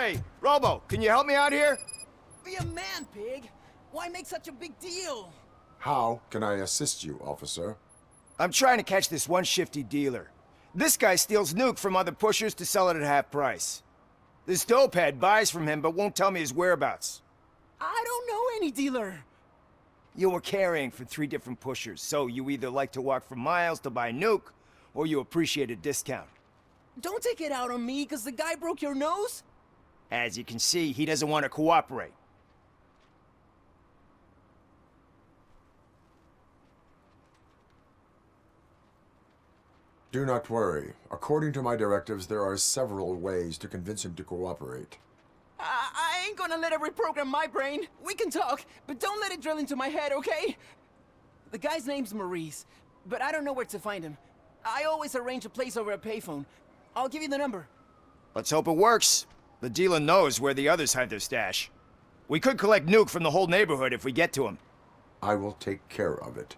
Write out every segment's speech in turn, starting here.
Hey, Robo, can you help me out here? Be a man, Pig. Why make such a big deal? How can I assist you, officer? I'm trying to catch this one shifty dealer. This guy steals nuke from other pushers to sell it at half price. This dopehead buys from him but won't tell me his whereabouts. I don't know any dealer. You were carrying for 3 different pushers, so you either like to walk for miles to buy nuke, or you appreciate a discount. Don't take it out on me because the guy broke your nose? As you can see, he doesn't want to cooperate. Do not worry. According to my directives, there are several ways to convince him to cooperate. I ain't gonna let it reprogram my brain. We can talk, but don't let it drill into my head, okay? The guy's name's Maurice, but I don't know where to find him. I always arrange a place over a payphone. I'll give you the number. Let's hope it works. The dealer knows where the others hide their stash. We could collect nuke from the whole neighborhood if we get to him. I will take care of it.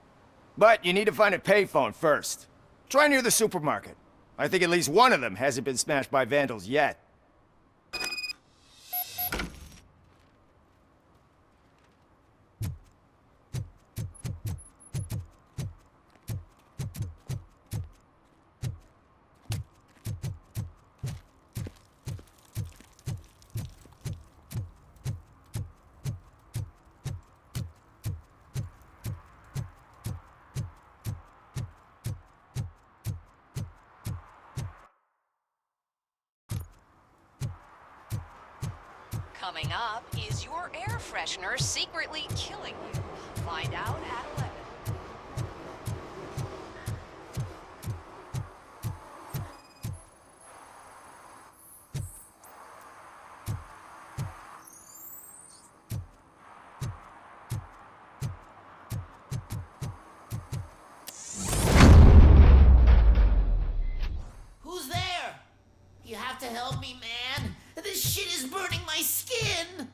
But you need to find a payphone first. Try near the supermarket. I think at least one of them hasn't been smashed by vandals yet. Coming up, is your air freshener secretly killing you? Find out at 11. Who's there? You have to help me, man. This shit is burning my skin.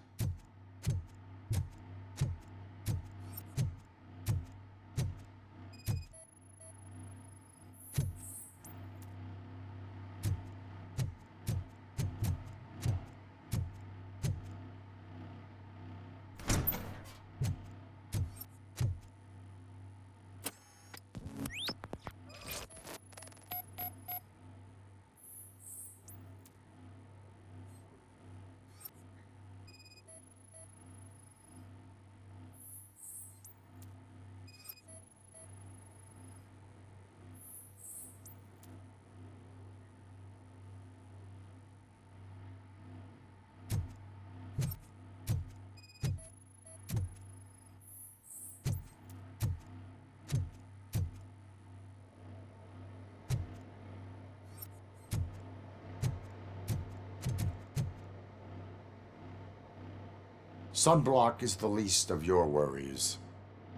Sunblock is the least of your worries.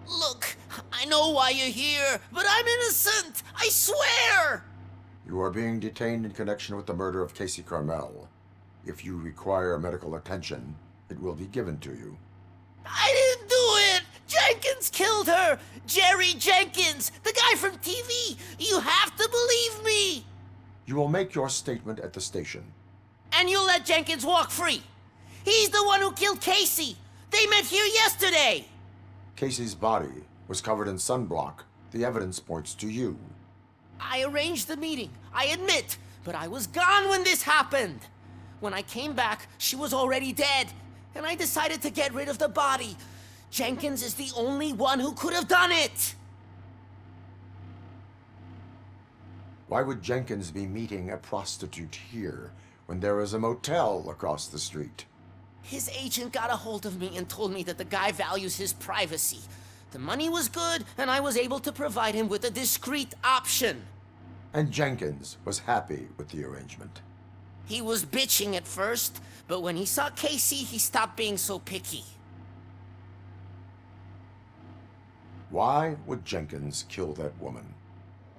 Look, I know why you're here, but I'm innocent. I swear. You are being detained in connection with the murder of Casey Carmel. If you require medical attention, it will be given to you. I didn't do it. Jenkins killed her. Jerry Jenkins, the guy from TV. You have to believe me. You will make your statement at the station. And you'll let Jenkins walk free. He's the one who killed Casey. They met here yesterday. Casey's body was covered in sunblock. The evidence points to you. I arranged the meeting, I admit, but I was gone when this happened. When I came back, she was already dead, and I decided to get rid of the body. Jenkins is the only one who could have done it. Why would Jenkins be meeting a prostitute here when there is a motel across the street? His agent got a hold of me and told me that the guy values his privacy. The money was good, and I was able to provide him with a discreet option. And Jenkins was happy with the arrangement. He was bitching at first, but when he saw Casey, he stopped being so picky. Why would Jenkins kill that woman?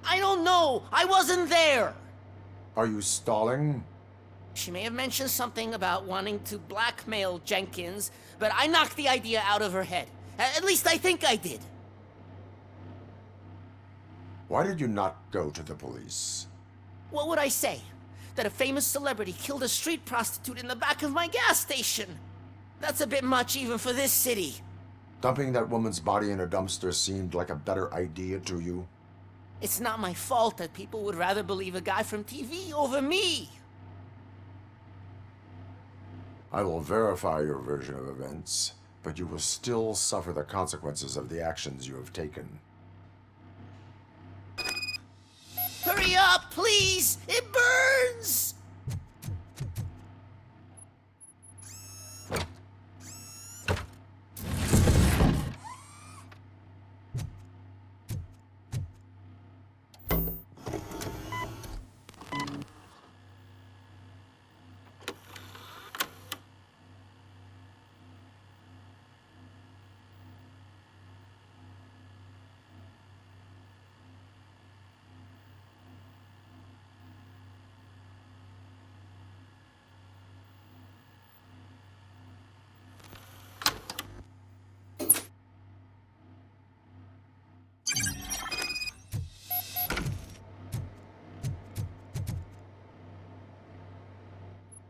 I don't know. I wasn't there. Are you stalling? She may have mentioned something about wanting to blackmail Jenkins, but I knocked the idea out of her head. At least I think I did. Why did you not go to the police? What would I say? that a famous celebrity killed a street prostitute in the back of my gas station. That's a bit much even for this city. Dumping that woman's body in a dumpster seemed like a better idea to you? It's not my fault that people would rather believe a guy from TV over me. I will verify your version of events, but you will still suffer the consequences of the actions you have taken. Hurry up, please! It burns!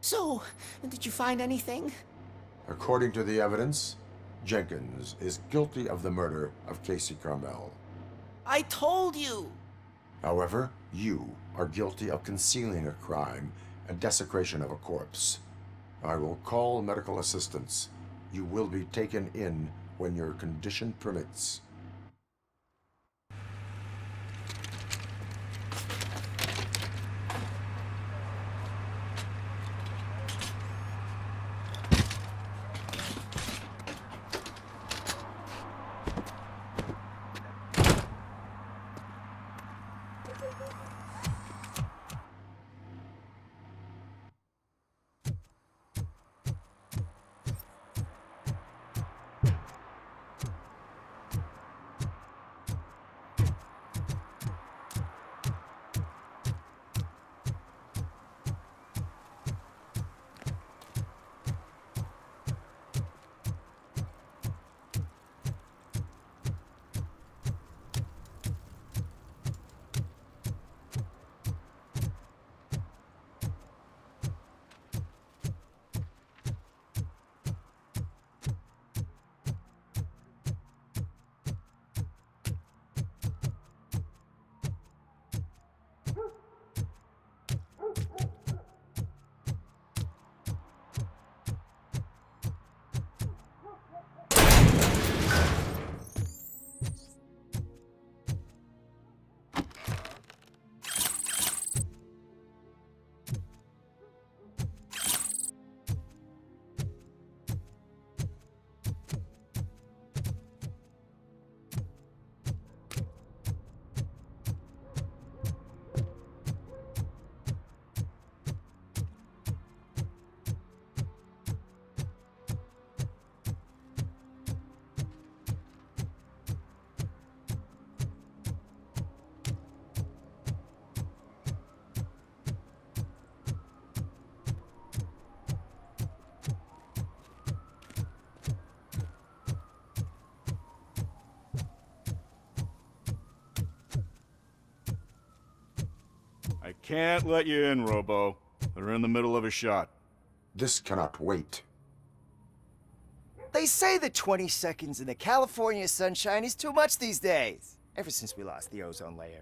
So, did you find anything? According to the evidence, Jenkins is guilty of the murder of Casey Carmel. I told you! However, you are guilty of concealing a crime and desecration of a corpse. I will call medical assistance. You will be taken in when your condition permits. I can't let you in, Robo. They're in the middle of a shot. This cannot wait. They say that 20 seconds in the California sunshine is too much these days. Ever since we lost the ozone layer.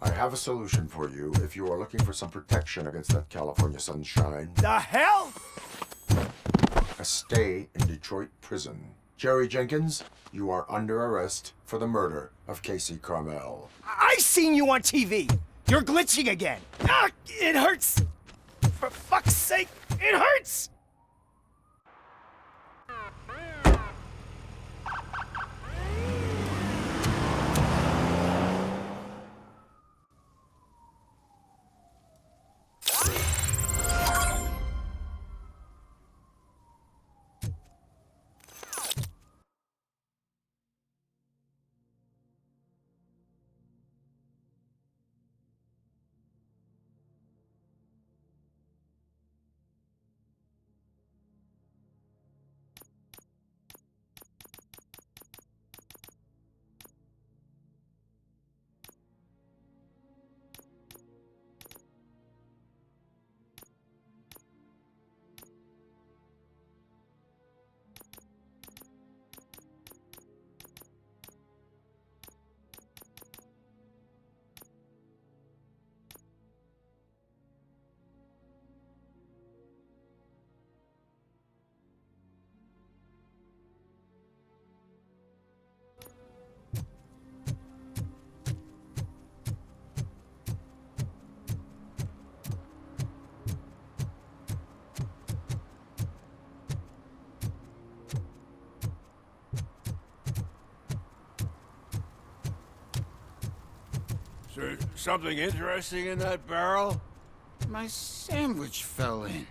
I have a solution for you if you are looking for some protection against that California sunshine. The hell? A stay in Detroit prison. Jerry Jenkins, you are under arrest for the murder of Casey Carmel. I seen you on TV. You're glitching again. Ah, it hurts. For fuck's sake, it hurts. Something interesting in that barrel? My sandwich fell in.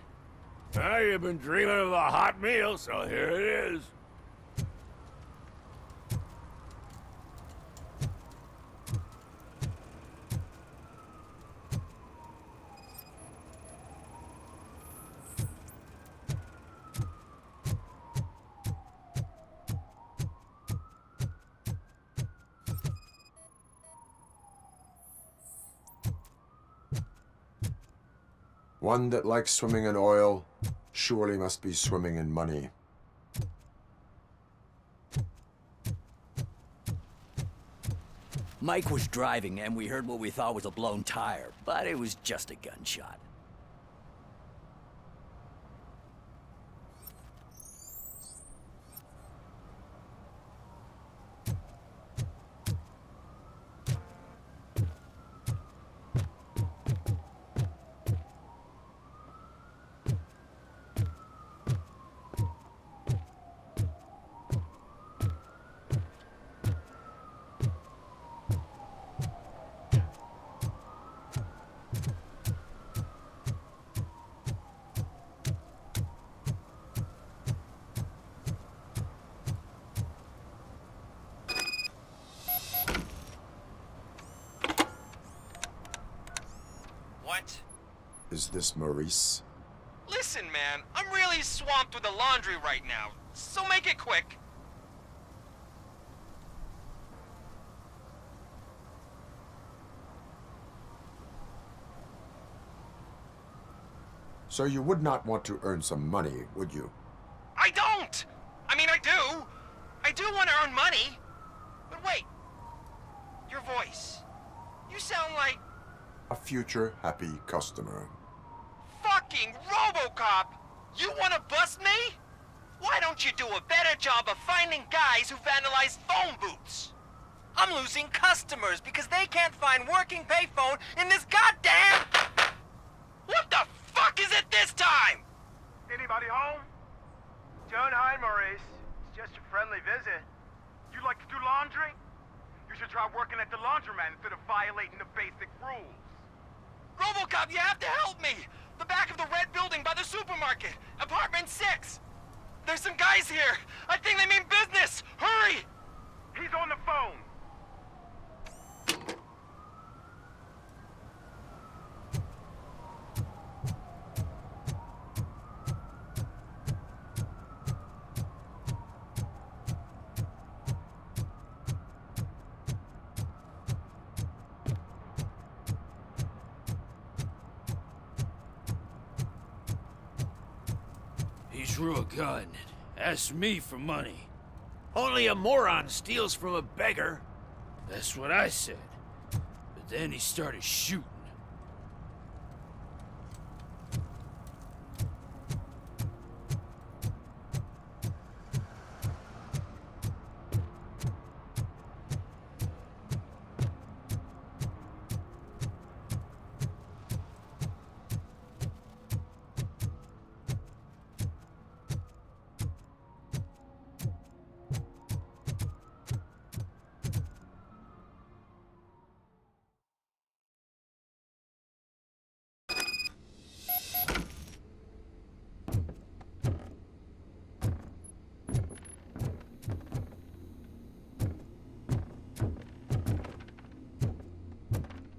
You've been dreaming of a hot meal, so here it is. One that likes swimming in oil surely must be swimming in money. Mike was driving and we heard what we thought was a blown tire, but it was just a gunshot. What? Is this Maurice? Listen, man, I'm really swamped with the laundry right now, so make it quick. So you would not want to earn some money, would you? I don't! I mean, I do. I do want to earn money. But wait. Your voice. You sound like... A future happy customer. fucking Robocop! You want to bust me? Why don't you do a better job of finding guys who vandalize phone booths? I'm losing customers because they can't find working payphone in this goddamn... What the fuck is it this time? Anybody home? Don't hide, Maurice. It's just a friendly visit. You like to do laundry? You should try working at the laundromat instead of violating the basic rules. Robocop, you have to help me! The back of the red building by the supermarket, apartment 6. There's some guys here. I think they mean business. Hurry! He's on the phone. He drew a gun and asked me for money. Only a moron steals from a beggar. That's what I said. But then he started shooting.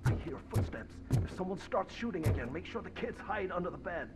I hear footsteps. If someone starts shooting again, make sure the kids hide under the bed.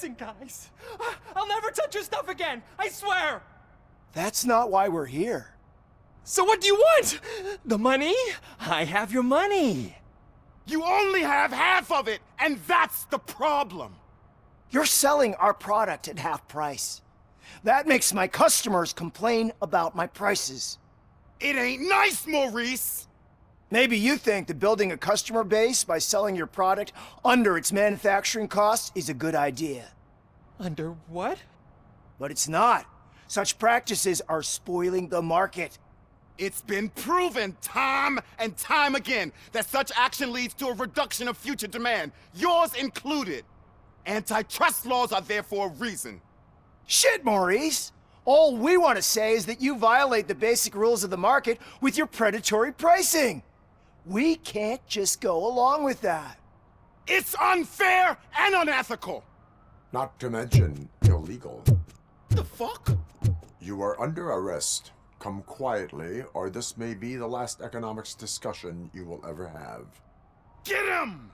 Listen, guys. I'll never touch your stuff again. I swear. That's not why we're here. So what do you want? The money? I have your money. You only have half of it, and that's the problem. You're selling our product at half price. That makes my customers complain about my prices. It ain't nice, Maurice. Maybe you think that building a customer base by selling your product under its manufacturing costs is a good idea. Under what? But it's not. Such practices are spoiling the market. It's been proven time and time again that such action leads to a reduction of future demand, yours included. Antitrust laws are there for a reason. Shit, Maurice! All we want to say is that you violate the basic rules of the market with your predatory pricing. We can't just go along with that. It's unfair and unethical! Not to mention illegal. The fuck? You are under arrest. Come quietly, or this may be the last economics discussion you will ever have. Get him!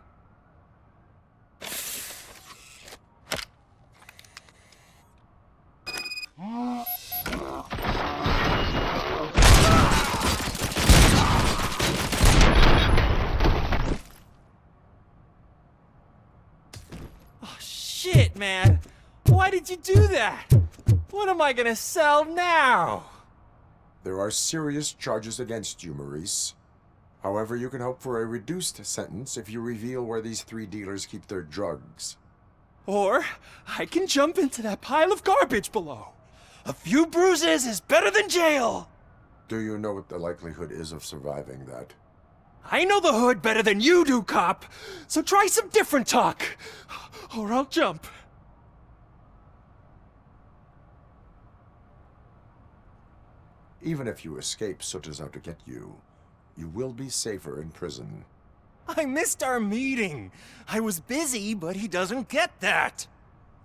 Oh, shit, man. Why did you do that? What am I gonna sell now? There are serious charges against you, Maurice. However, you can hope for a reduced sentence if you reveal where these 3 dealers keep their drugs. Or I can jump into that pile of garbage below. A few bruises is better than jail. Do you know what the likelihood is of surviving that? I know the hood better than you do, cop. So try some different talk, or I'll jump. Even if you escape Soot is out to get you, you will be safer in prison. I missed our meeting. I was busy, but he doesn't get that.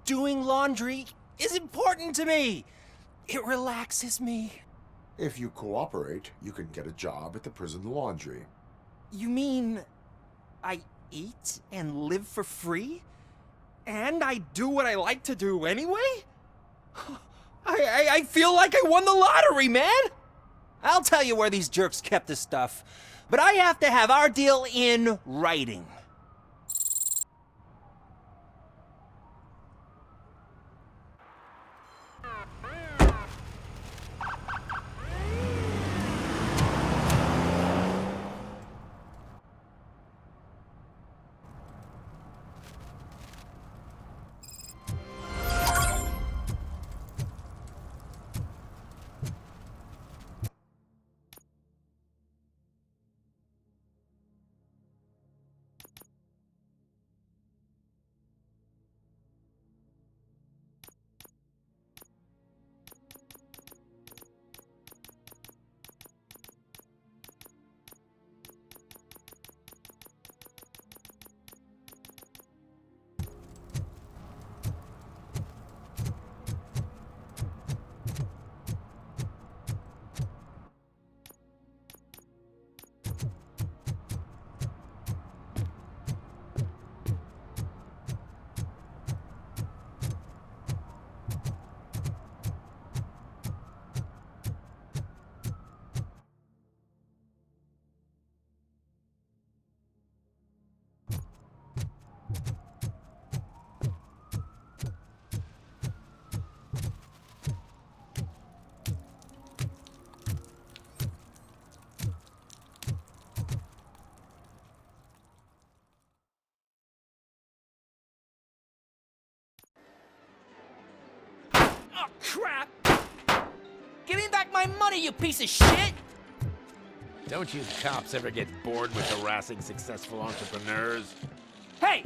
Doing laundry is important to me. It relaxes me. If you cooperate, you can get a job at the prison laundry. You mean I eat and live for free? And I do what I like to do anyway? I feel like I won the lottery, man! I'll tell you where these jerks kept this stuff, but I have to have our deal in writing. Oh, crap! Give me back my money, you piece of shit! Don't you cops ever get bored with harassing successful entrepreneurs? Hey!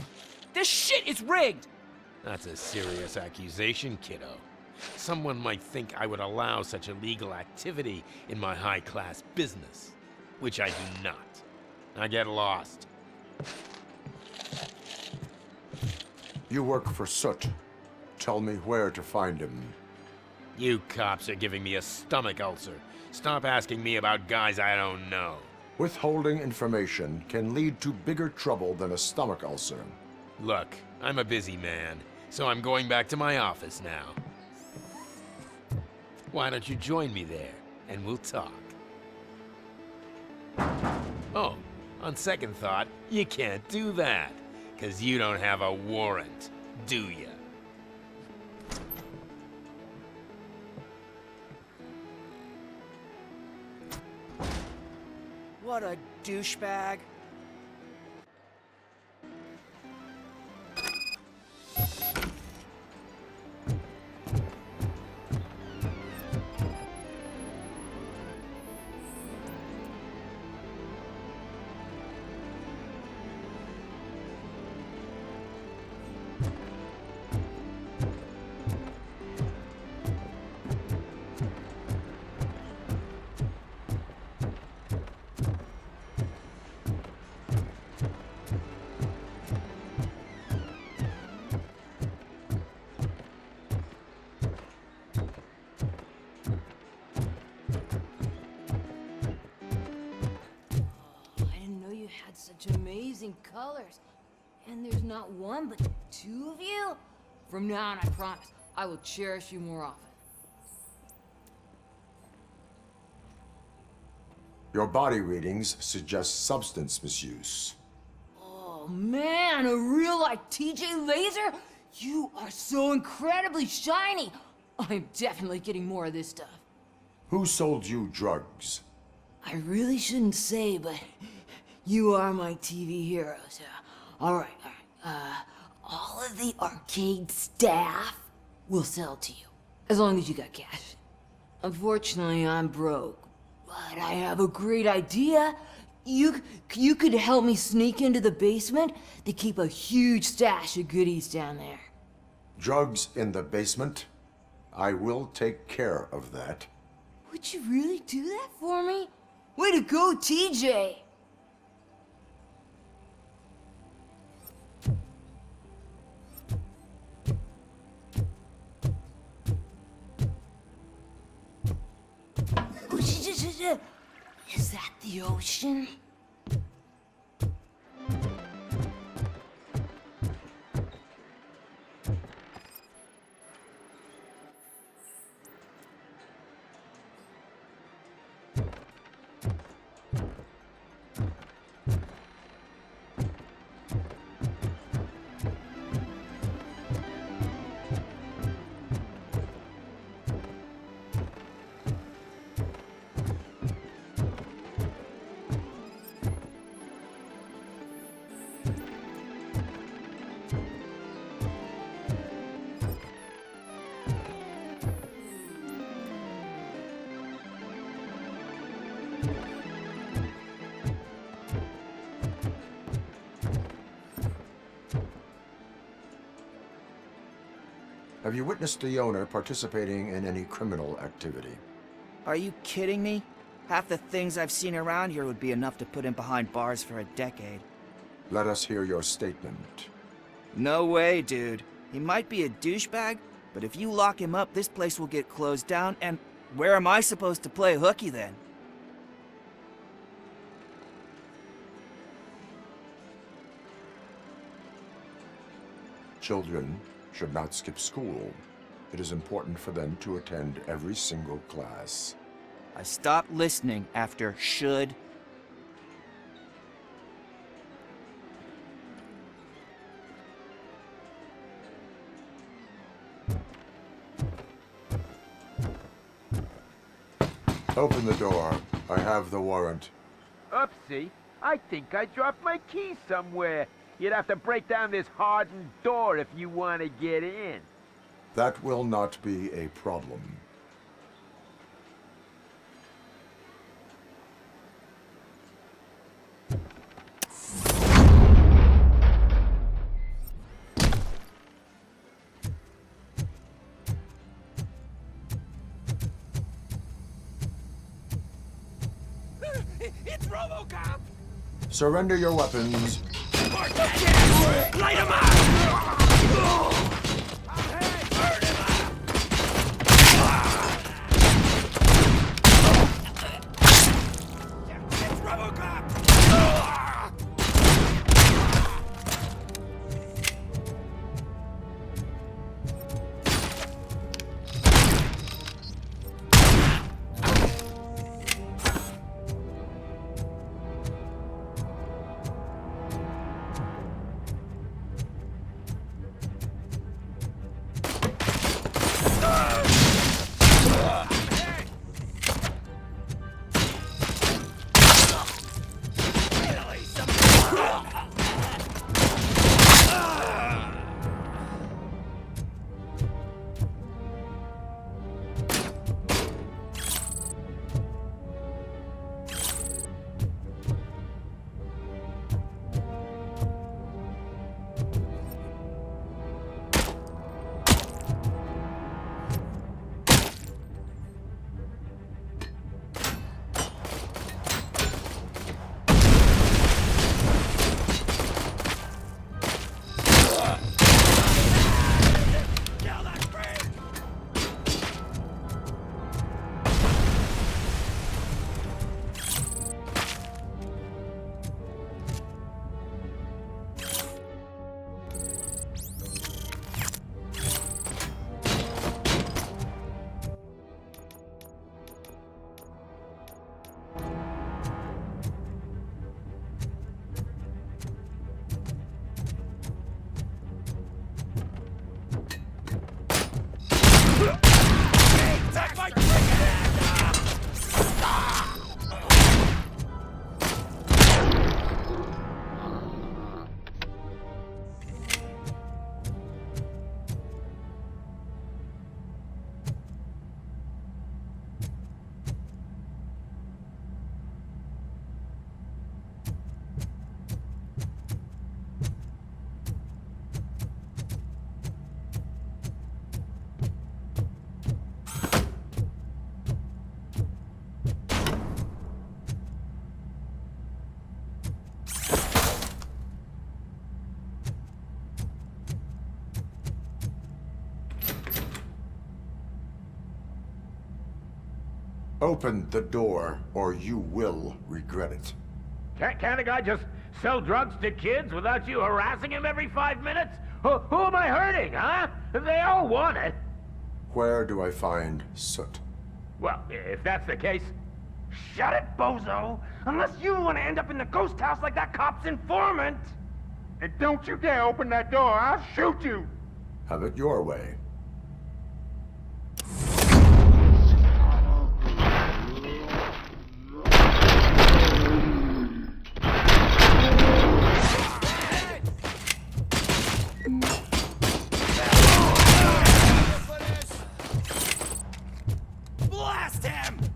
This shit is rigged! That's a serious accusation, kiddo. Someone might think I would allow such illegal activity in my high-class business, which I do not. I get lost. You work for Soot. Tell me where to find him. You cops are giving me a stomach ulcer. Stop asking me about guys I don't know. Withholding information can lead to bigger trouble than a stomach ulcer. Look, I'm a busy man. So I'm going back to my office now. Why don't you join me there, and we'll talk. Oh, on second thought, you can't do that, 'cause you don't have a warrant, do ya? What a douchebag. Such amazing colors. And there's not one, but two of you? From now on, I promise, I will cherish you more often. Your body readings suggest substance misuse. Oh man, a real like TJ Laser? You are so incredibly shiny. I'm definitely getting more of this stuff. Who sold you drugs? I really shouldn't say, but you are my TV heroes. All right. All of the arcade staff will sell to you, as long as you got cash. Unfortunately, I'm broke, but I have a great idea. You could help me sneak into the basement. They keep a huge stash of goodies down there. Drugs in the basement? I will take care of that. Would you really do that for me? Way to go, TJ! Is that the ocean? Have you witnessed the owner participating in any criminal activity? Are you kidding me? Half the things I've seen around here would be enough to put him behind bars for a decade. Let us hear your statement. No way, dude. He might be a douchebag, but if you lock him up, this place will get closed down, and where am I supposed to play hooky then? Children should not skip school. It is important for them to attend every single class. I stopped listening after should. Open the door. I have the warrant. Oopsie. I think I dropped my key somewhere. You'd have to break down this hardened door if you want to get in. That will not be a problem. It's Robocop! Surrender your weapons. Light him up! It's Robocop! Take my Open the door, or you will regret it. Can't a guy just sell drugs to kids without you harassing him every 5 minutes? Who am I hurting, huh? They all want it. Where do I find Soot? Well, if that's the case... Shut it, bozo! Unless you want to end up in the ghost house like that cop's informant! And don't you dare open that door, I'll shoot you! Have it your way. blast him!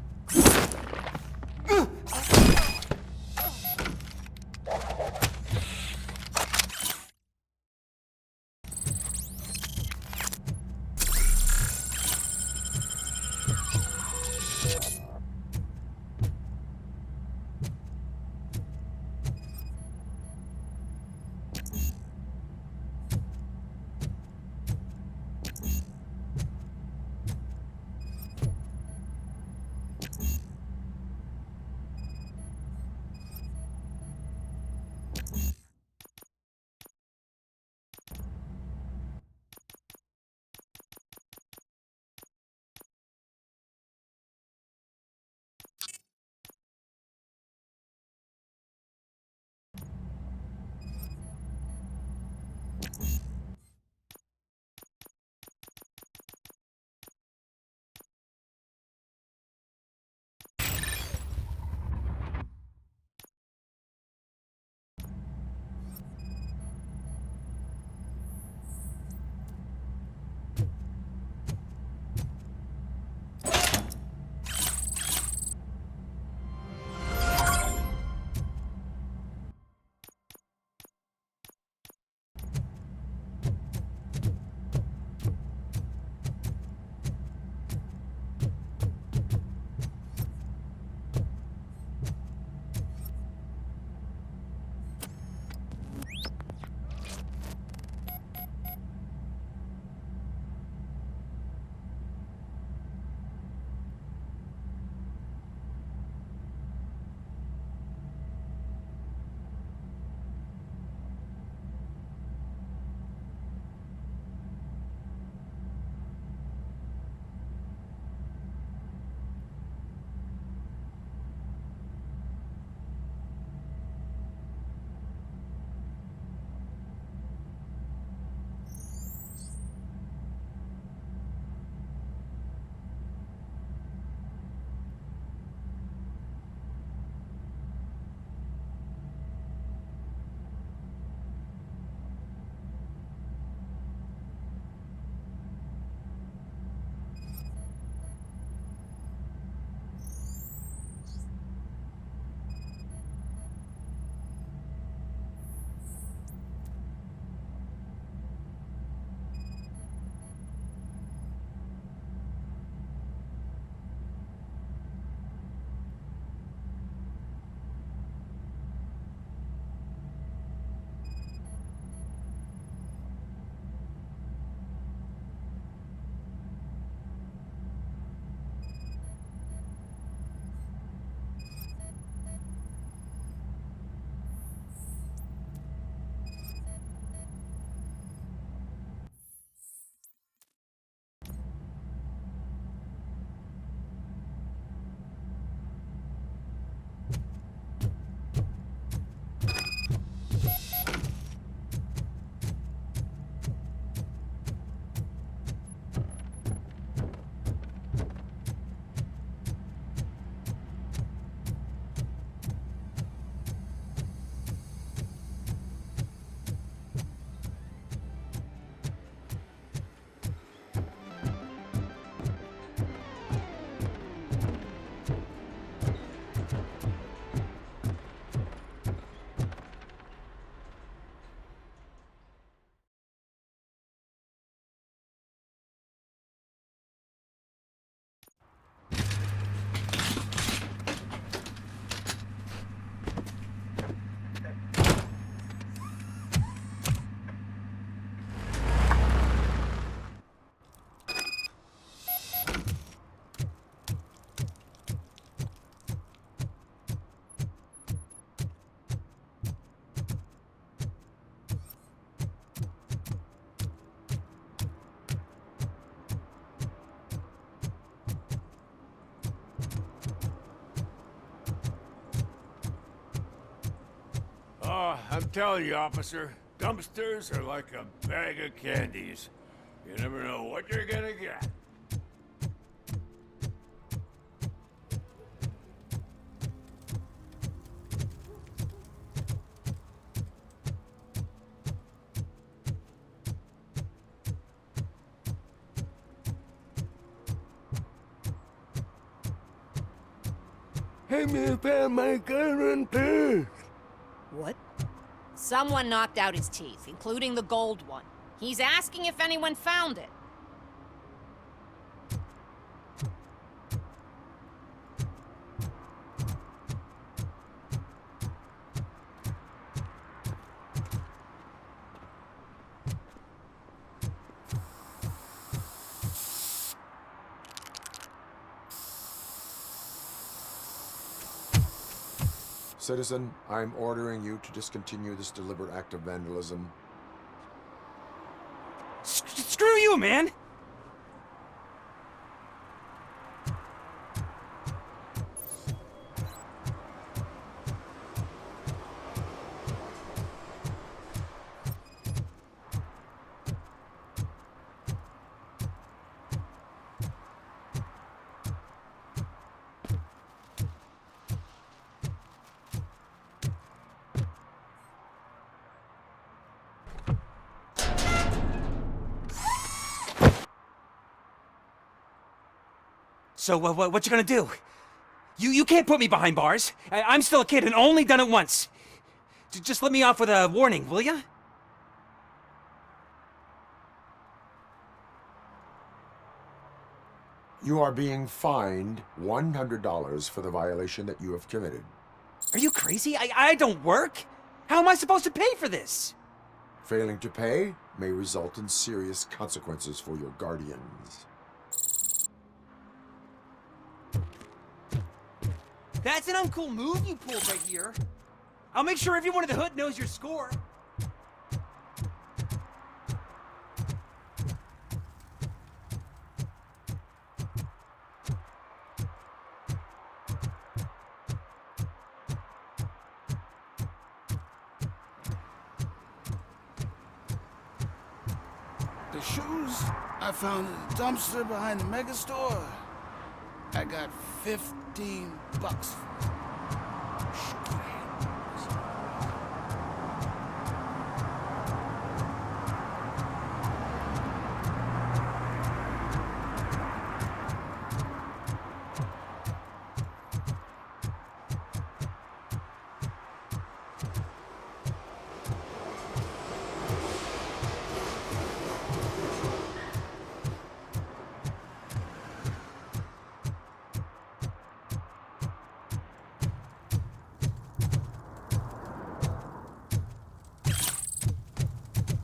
Oh, I'm telling you, officer, dumpsters are like a bag of candies. You never know what you're gonna get. Hey man, found my gun and purse. What? Someone knocked out his teeth, including the gold one. He's asking if anyone found it. Citizen, I'm ordering you to discontinue this deliberate act of vandalism. Screw you, man! So, what you gonna do? You can't put me behind bars. I'm still a kid and only done it once. Just let me off with a warning, will ya? You are being fined $100 for the violation that you have committed. Are you crazy? I don't work. How am I supposed to pay for this? Failing to pay may result in serious consequences for your guardians. That's an uncool move you pulled right here. I'll make sure everyone in the hood knows your score. The shoes I found in the dumpster behind the mega store. I got $15 for them.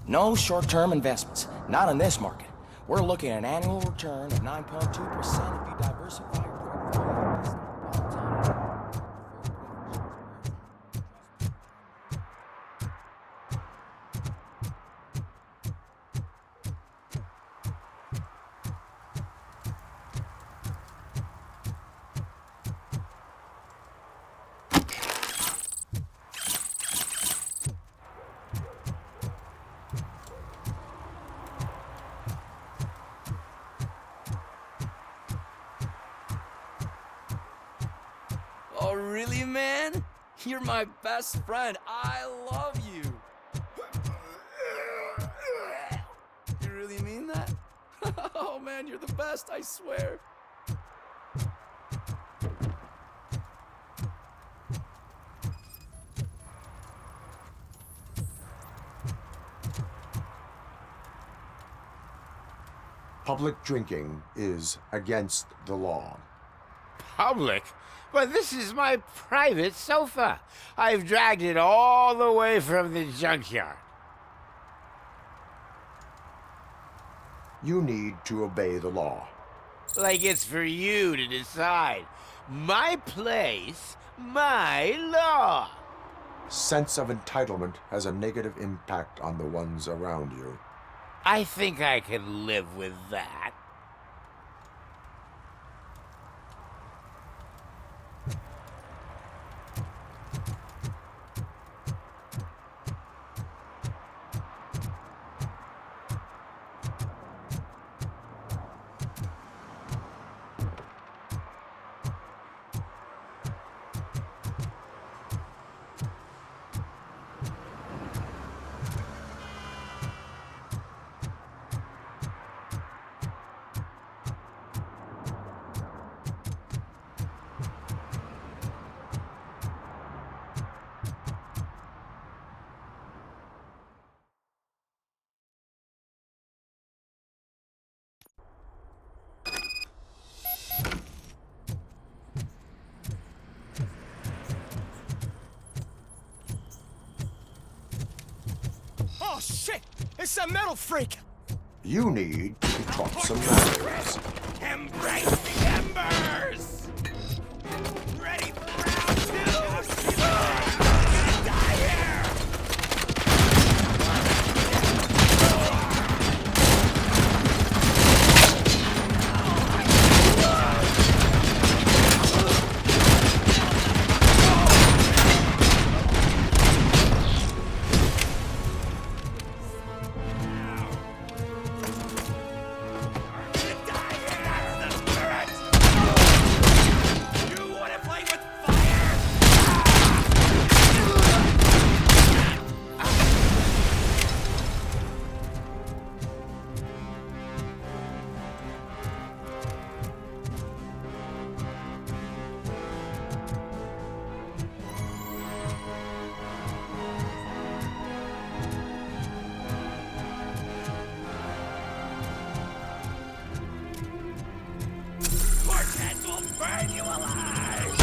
No short-term investments, not in this market. We're looking at an annual return of 9.2% if you diversify your portfolio. Oh, really, man? You're my best friend. I love you. You really mean that? Oh, man, you're the best, I swear. Public drinking is against the law. Public? But this is my private sofa. I've dragged it all the way from the junkyard. You need to obey the law. Like it's for you to decide. My place, my law. Sense of entitlement has a negative impact on the ones around you. I think I can live with that. This is a metal freak! You need to be taught some manners. Embrace the embers! Ready for round two? Die here! Burn you alive!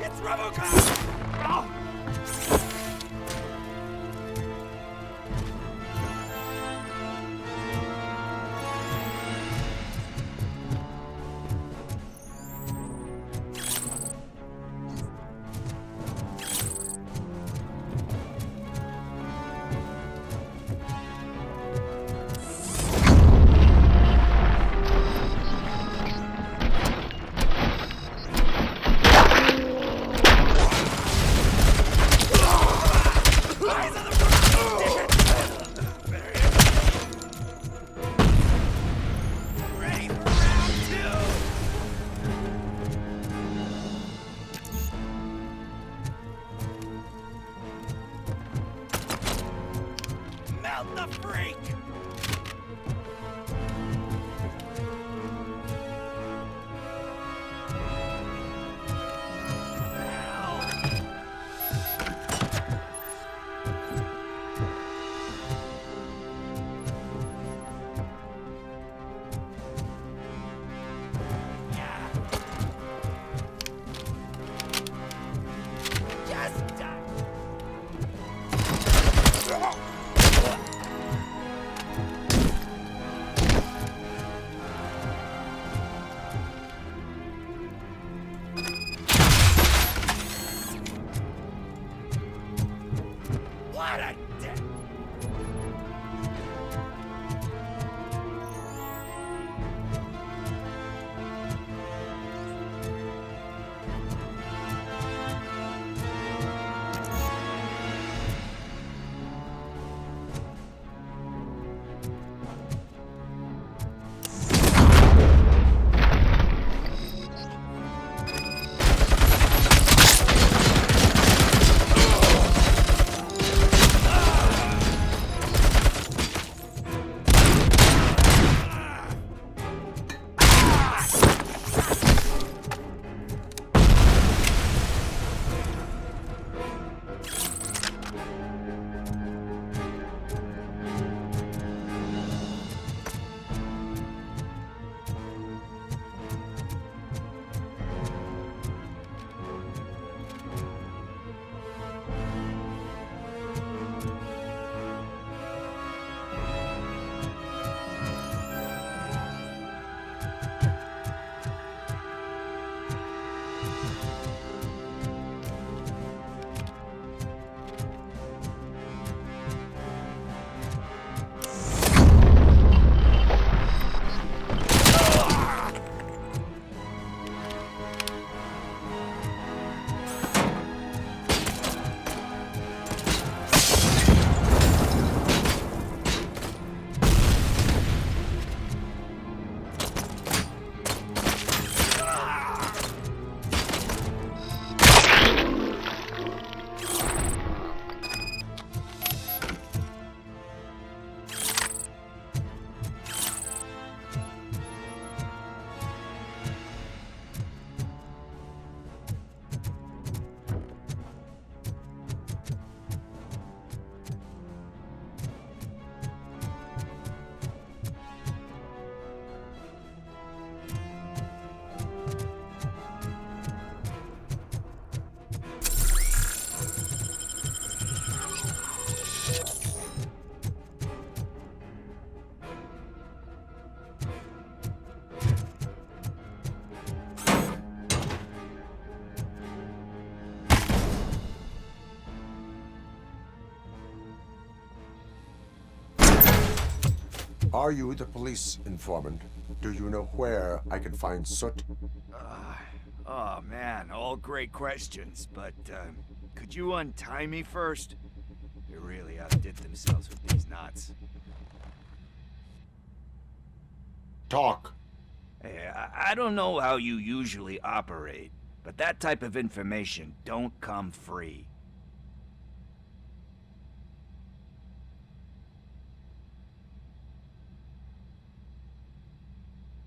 It's Robocop! Oh. Are you the police informant? Do you know where I can find Soot? Oh man, all great questions, but could you untie me first? They really outdid themselves with these knots. Talk. Hey, I don't know how you usually operate, but that type of information don't come free.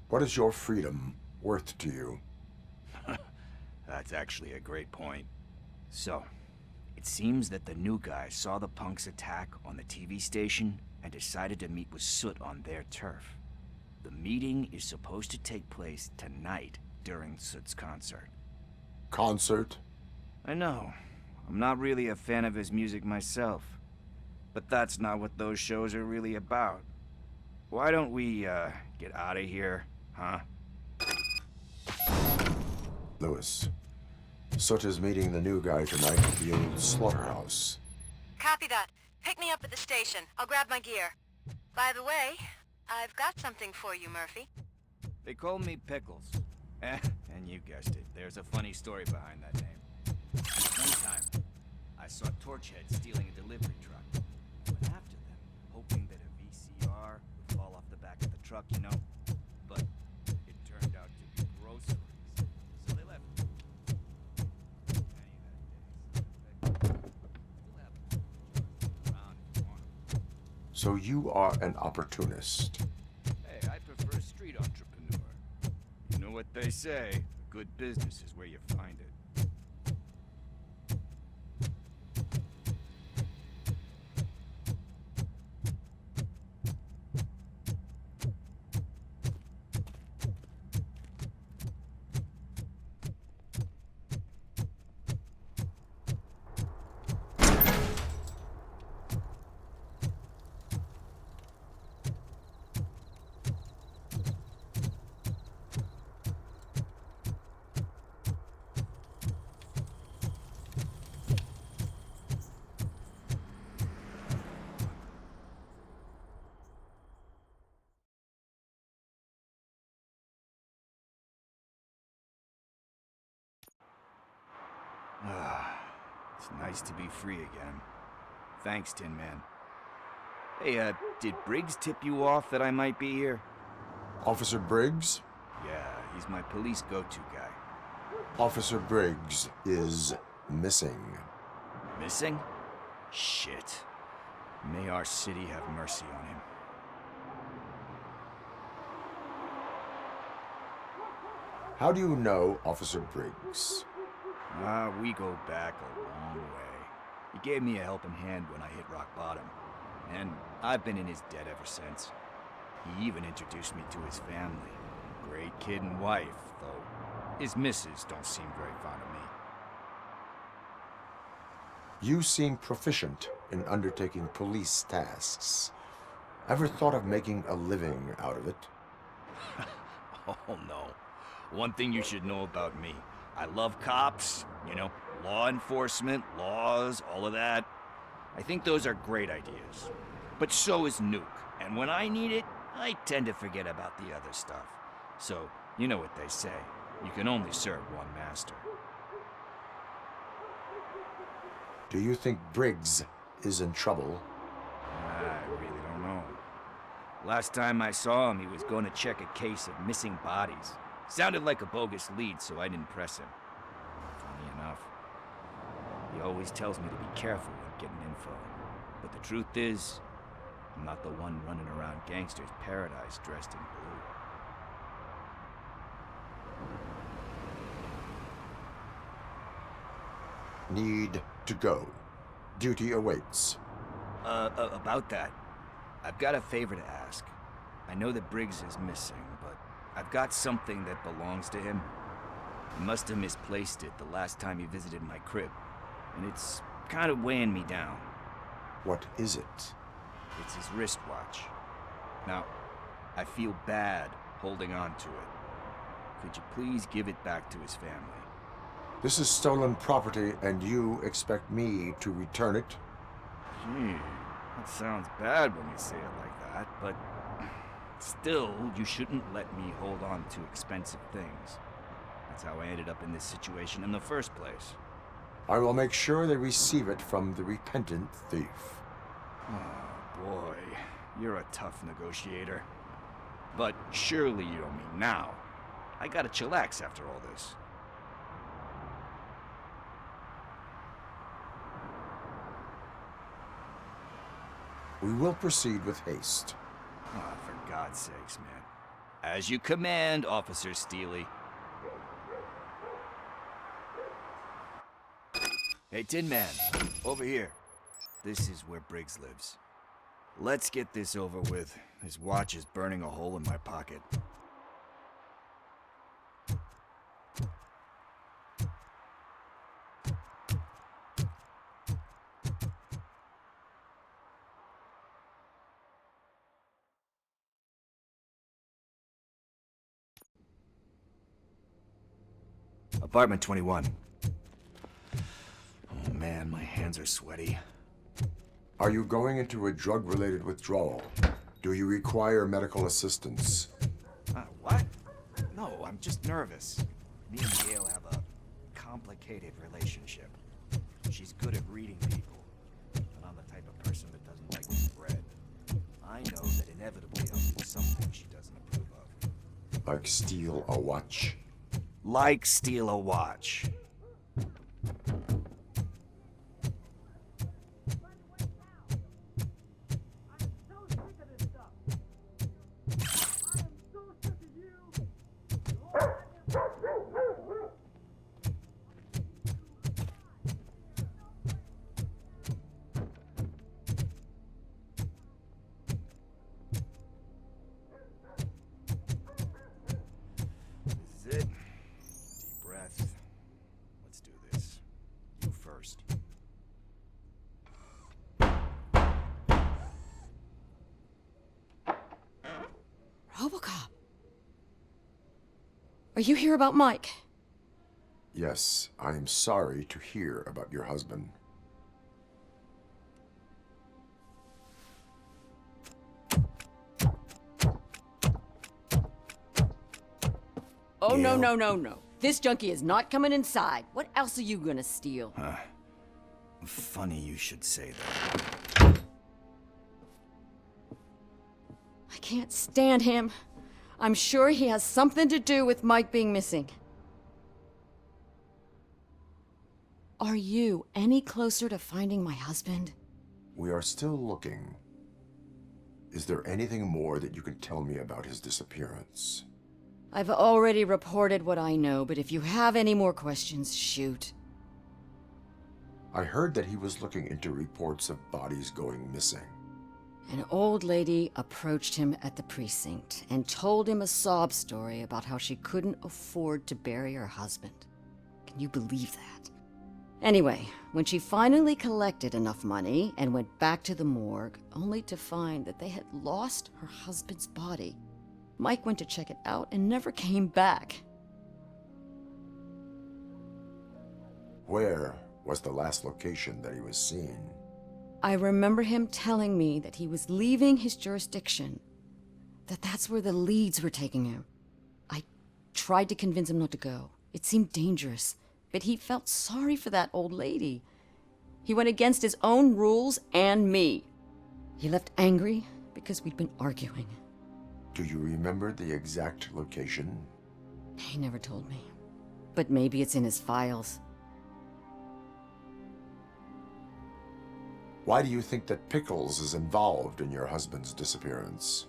What is your freedom worth to you? That's actually a great point. So, it seems that the new guy saw the punks attack on the TV station and decided to meet with Soot on their turf. The meeting is supposed to take place tonight during Soot's concert. Concert? I know. I'm not really a fan of his music myself. But that's not what those shows are really about. Why don't we, get out of here, huh? Lewis, Soot is meeting the new guy tonight at the old slaughterhouse. Copy that. Pick me up at the station. I'll grab my gear. By the way, I've got something for you, Murphy. They call me Pickles. And you guessed it. There's a funny story behind that name. One time, I saw Torchhead stealing a delivery truck. I went after them, hoping that a VCR would fall off the back of the truck, you know? But it turned out to be groceries. So they left. So you are an opportunist. Hey, I prefer street entrepreneur. You know what they say, a good business is where you find it. It's nice to be free again. Thanks, Tin Man. Hey, did Briggs tip you off that I might be here? Officer Briggs? Yeah, he's my police go-to guy. Officer Briggs is missing. Missing? Shit. May our city have mercy on him. How do you know Officer Briggs? We go back a long way. He gave me a helping hand when I hit rock bottom, and I've been in his debt ever since. He even introduced me to his family. Great kid and wife, though his missus don't seem very fond of me. You seem proficient in undertaking police tasks. Ever thought of making a living out of it? Oh no. One thing you should know about me. I love cops, you know, law enforcement, laws, all of that. I think those are great ideas. But so is Nuke, and when I need it, I tend to forget about the other stuff. So, you know what they say, you can only serve one master. Do you think Briggs is in trouble? I really don't know. Last time I saw him, he was going to check a case of missing bodies. Sounded like a bogus lead, so I didn't press him. Funny enough. He always tells me to be careful when getting info. But the truth is, I'm not the one running around gangster's paradise dressed in blue. Need to go. Duty awaits. About that, I've got a favor to ask. I know that Briggs is missing, but I've got something that belongs to him. He must have misplaced it the last time he visited my crib, and it's kind of weighing me down. What is it? It's his wristwatch. Now, I feel bad holding on to it. Could you please give it back to his family? This is stolen property, and you expect me to return it? Gee, that sounds bad when you say it like that, but Still, you shouldn't let me hold on to expensive things. That's how I ended up in this situation in the first place. I will make sure they receive it from the repentant thief. Oh boy, you're a tough negotiator. But surely you don't mean now. I gotta chillax after all this. We will proceed with haste. Oh, for God's sakes, man. As you command, Officer Steely. Hey, Tin Man, over here. This is where Briggs lives. Let's get this over with. His watch is burning a hole in my pocket. Apartment 21. Oh man, my hands are sweaty. Are you going into a drug-related withdrawal? Do you require medical assistance? What? No, I'm just nervous. Me and Gail have a complicated relationship. She's good at reading people, but I'm the type of person that doesn't like bread. I know that inevitably I'll do something she doesn't approve of. Like steal a watch? Like steal a watch. This is it. Deep breath. Let's do this. You first. Robocop. Are you here about Mike? Yes, I am sorry to hear about your husband. Oh, no, no, no, no. This junkie is not coming inside. What else are you gonna steal? Funny you should say that. I can't stand him. I'm sure he has something to do with Mike being missing. Are you any closer to finding my husband? We are still looking. Is there anything more that you can tell me about his disappearance? I've already reported what I know, but if you have any more questions, shoot. I heard that he was looking into reports of bodies going missing. An old lady approached him at the precinct and told him a sob story about how she couldn't afford to bury her husband. Can you believe that? Anyway, when she finally collected enough money and went back to the morgue, only to find that they had lost her husband's body, Mike went to check it out and never came back. Where was the last location that he was seen? I remember him telling me that he was leaving his jurisdiction, that that's where the leads were taking him. I tried to convince him not to go. It seemed dangerous, but he felt sorry for that old lady. He went against his own rules and me. He left angry because we'd been arguing. Do you remember the exact location? He never told me, but maybe it's in his files. Why do you think that Pickles is involved in your husband's disappearance?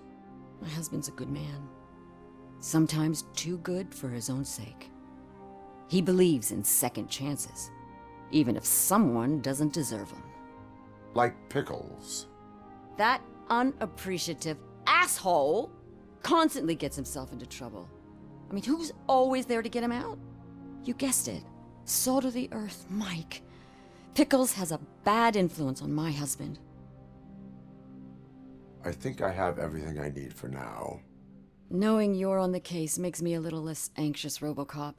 My husband's a good man. Sometimes too good for his own sake. He believes in second chances, even if someone doesn't deserve them. Like Pickles? That unappreciative asshole constantly gets himself into trouble. I mean, who's always there to get him out? You guessed it. Salt of the earth, Mike. Pickles has a bad influence on my husband. I think I have everything I need for now. Knowing you're on the case makes me a little less anxious, Robocop.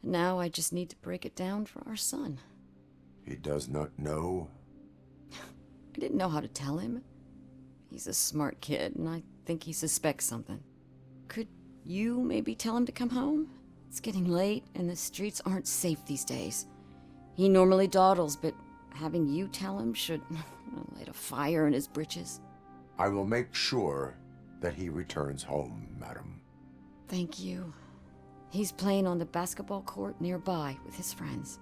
Now I just need to break it down for our son. He does not know? I didn't know how to tell him. He's a smart kid, and I think he suspects something. Could you maybe tell him to come home? It's getting late, and the streets aren't safe these days. He normally dawdles, but having you tell him should light a fire in his britches. I will make sure that he returns home, madam. Thank you. He's playing on the basketball court nearby with his friends.